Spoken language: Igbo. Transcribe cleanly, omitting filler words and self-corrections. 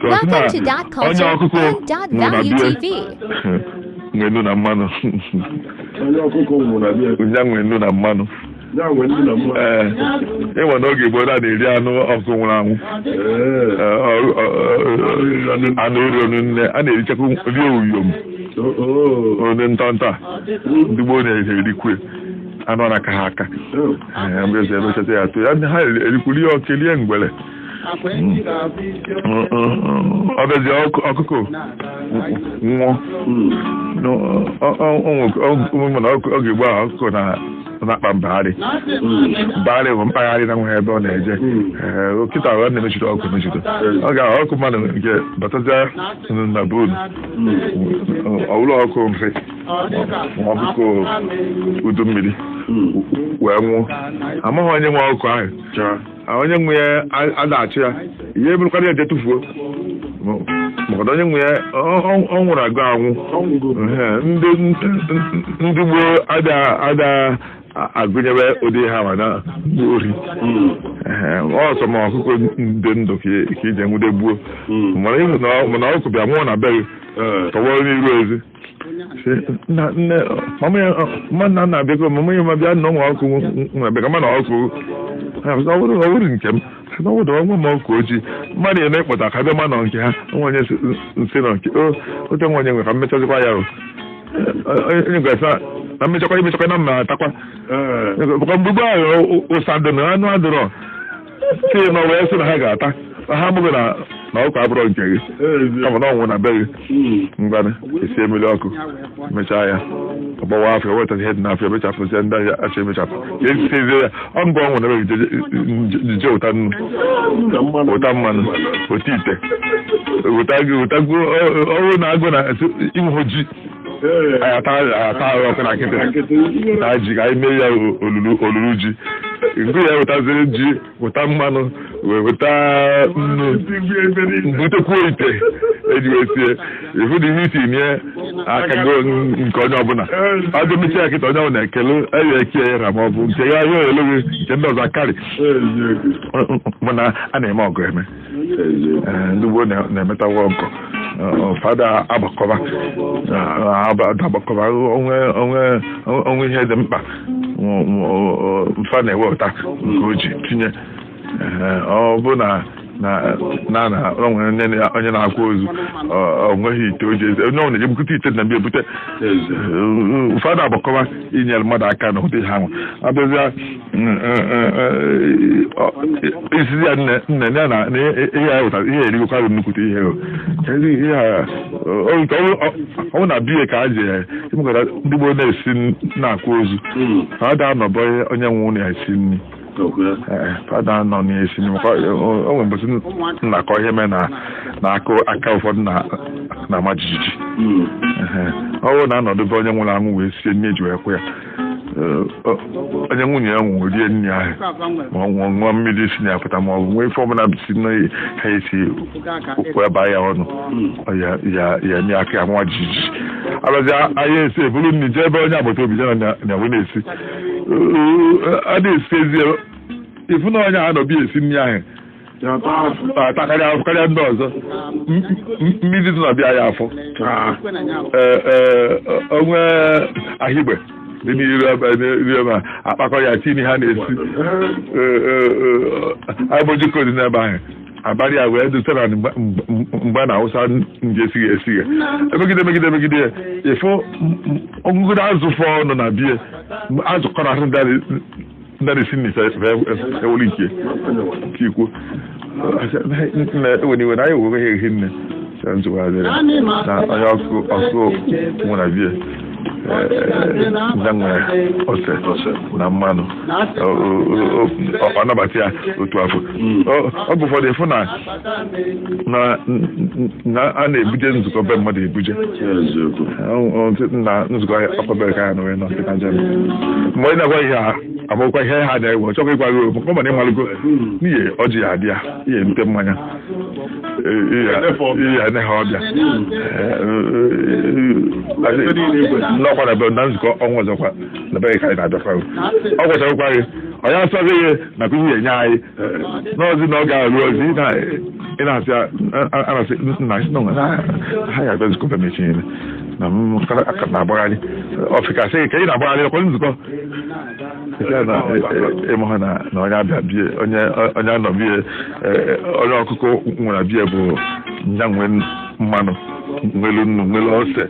Welcome to Dot Culture and Dot Value TV. Ngenu na mmanụ. Onye ọkụkọ nwụrụ na bịa. Onye ngenu na mmanụ. Ya nwe ndị na mmanụ. Ịnwe n'oge Igbo na-eri anụ ọkụkọ nwụrụ anwụ. Anụ iri nne a na-erichakwa rie uyom. Onye ntọntọ ndị gboo na-erikwe anụ na aka ha aka. Mgbe eze emechata ya atụ ya ha erikwuri ya okelie mgbele. Ọ bịazi ọkụkọ nwụọ mana ọ ga-egbu ahụ ọkụkọ na-akpa mbagharị bụ mpaghara na nweghị ebe ọ na-eje kịta ọ na-emechiri ọkụ emechiri ọ ga ọkụ mmadụ nke batazia na bonu ọwụlọ ọkụ mfe ma ọkụkọ udu mmiri wee nwụọ amaghị onye nwe ọkụ ahụ onye nwe ya a na-achụ ya ihe bụrụkwara eje tụfuo maka onye nwe ya ọ nwụrụ agụ anwụ ndị gboo ada agụnyere ụdị ha ma na ori ọsọ ma ọkụkọ ndị ndụ ka ije nwude gbuo mana ọkụ bịa nwụọ na be gị tọwọ n'iru ezi nna nna bịa mama ya ma bịa na ọnwa ọkụ nwa bịa kama na ọkụ ọ bụrụ nke m n'ọwụdụ ọnwa ma ọkụ ojii mmadụ ya na-ekpọta ka bịa ma nọ nke ha nwa onye nsị nọ nke ote nwa onye nwe ka mmechazikwa ya onye gwesa na mmechakwa na mma atakwa maka mgbugbo ahụ ụsa dị na anụ adịrọ tinye na ọwa esi na ha ga-ata ha abụghị na ọkụ abụrọ nke gị kama na ọnwụ na be gị ngwanị esi emeli ọkụ mechaa ya ọgbawa afọ weta ihe dị n'afọ emechapụzie ndị ahịa acha emechapụ ka esizie ya ọ mbụ ọnwụ na be gị je ụta nnu ụta mmanụ ụta ite ụtagbuo ọrụ na-agụ na ịnwụ ji ata ahụ ọkụ na nkịtị na ji ka anyị mee ya olulu ji nke ya wetaziri ji weta mmanụ weta nnu butekwuo ite eji wee sie ifu na ihe iti nye akago nke onye ọbụla adụ mechi ya kịta onye ọbụla ekele eyi eke ya ra ma ọ bụ nke ya ihe eleghị nke ndị ọzọ akarị mana a na-eme ọgụ eme ndị gboo na-emetawa ọgụ fada agbakọba onwe ihe dị mkpa mfa na-ewepụta nke o ji tinye ọ bụ na onye na-akwa ozu onweghị ite o ji eze onye ọ na-eji bukute ite na mbịa ebute ụfọdụ agbakọba inyere mmadụ aka na ụdị ha nwa abịazịa isizi ya nne ya na ihe ya wụtara ihe erigokwarụ nnukwute ihe ọnwụ na biye ka a ji emekọta ndị gboo na-esi na-akwa ozu ọ da anọbọ onye nwụ na-esi nri fada nọ na-esi o nwere mbosi nnakọ ihe mee na aka ụfọdụ na-ama jijiji ọ bụrụ na anọdụbe onye nwụrụ anwụ wee sie nne eji wee kwụ ya onye nwunye ya nwụrụ rie nri ahụ ma ọ ṅụọ mmiri si ya pụta ma ọ bụ nwee ife ọbụla si na ha esi wee baa ya ọnụ ya nye aka ya nwa jijiji abịazi ahịa esi eburu nri jee ebe onye agbata obi ya na-enwe na-esi a na-esi ezi ifu na onye anọbi esi nri ahụ karịa ndị ọzọ mmiri dị na-abịa ya afọ onwe ahigbe dị n'iru ma akpakọ ya tinye ha na-esi agbojikọ dị n'ebe ahụ abalị a wee dutara mgbe na awụsa ndị esighị esighe emegide ya ịfụ ọgụgụrụ azụ fọ ọnụ na bie azụ kọrọ ahụ ndị na-esi n'ife ewuli nke ikwu iwe na anyị were ha ehi nne nzụgharịrị na onye ọkụ nwụ na bie ndị nwere ose na mmanụ ọ nabata ya otu afọ ọ bụ ụfọdụ ịfụ na a na-ebuje nzukọ be mmadụ ebuje na nzukọ ọkọbere ka ya na onye nọ na njem mgbe onye na-agwa ihe abụkwa ihe ha na-ewe chọkwa ịgwa gị maka ọ mana ịmalụgo n'ihe ọjị ya adị ya ihe ebute mmanya ihe ane ha ọbịa n'ọkwa na be na nzukọ ọnwa ọzọkwa na be ka anyị na-abịakwa ọ gwachakwa gị onye asọghị ihe nakwa ihe enye anyị n'ọzi na ọ ga-alụ ozi ị na-asị anasị nna ha ya abịazikọba mechiri na aka na-agbagharị ọfịkasị ka ị na-agbagharị ọkwa nzukọ ịmụ ha na onye abịa bie onye anọ bie onye ọkụkọ nwere bie bụ nya nwee mmanụ nwelu nnu nwelu ose